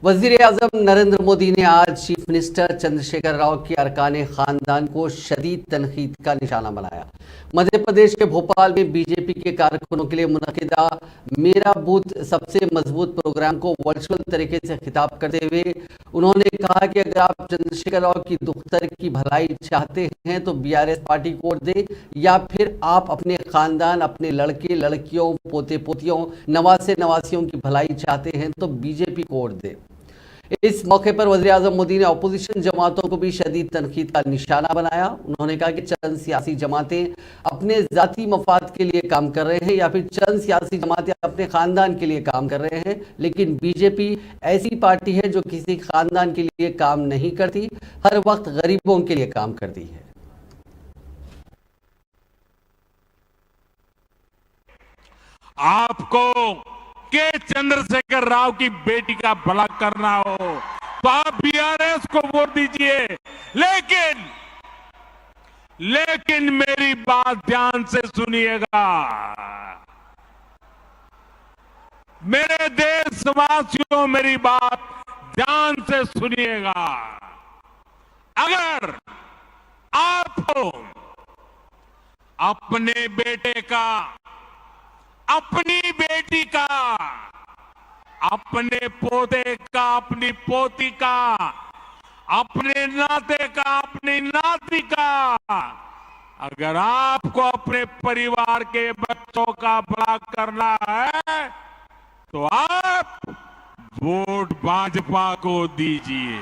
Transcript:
वजीर आजम नरेंद्र मोदी ने आज चीफ मिनिस्टर चंद्रशेखर राव के अरकान खानदान को शदीद तनकीद का निशाना बनाया। मध्य प्रदेश के भोपाल में बीजेपी के कारकुनों के लिए मुनक़िदा मेरा बूथ सबसे मजबूत प्रोग्राम को वर्चुअल तरीके से खिताब करते हुए उन्होंने कहा कि अगर आप चंद्रशेखर राव की दुख्तर की भलाई चाहते हैं तो बीआरएस पार्टी को वोट दें, या फिर आप अपने खानदान, अपने लड़के लड़कियों, पोते पोतियों, नवासे नवासियों की भलाई चाहते हैं तो बीजेपी को वोट दें। इस मौके पर वज़ीर आज़म मोदी ने अपोजिशन जमातों को भी शदीद तनकीद का निशाना बनाया। उन्होंने कहा कि चंद सियासी जमातें अपने जाती मफाद के लिए काम कर रहे हैं या फिर चंद सियासी जमातें अपने खानदान के लिए काम कर रहे हैं, लेकिन बीजेपी ऐसी पार्टी है जो किसी खानदान के लिए काम नहीं करती, हर वक्त गरीबों के लिए काम करती है। आपको के चंद्रशेखर राव की बेटी का भला करना हो तो आप बीआरएस को वोट दीजिए, लेकिन मेरी बात ध्यान से सुनिएगा। मेरे देशवासियों, मेरी बात ध्यान से सुनिएगा। अगर आपको अपने बेटे का, अपनी बेटी का, अपने पोते का, अपनी पोती का, अपने नाते का, अपनी नाती का, अगर आपको अपने परिवार के बच्चों का भला करना है तो आप वोट भाजपा को दीजिए।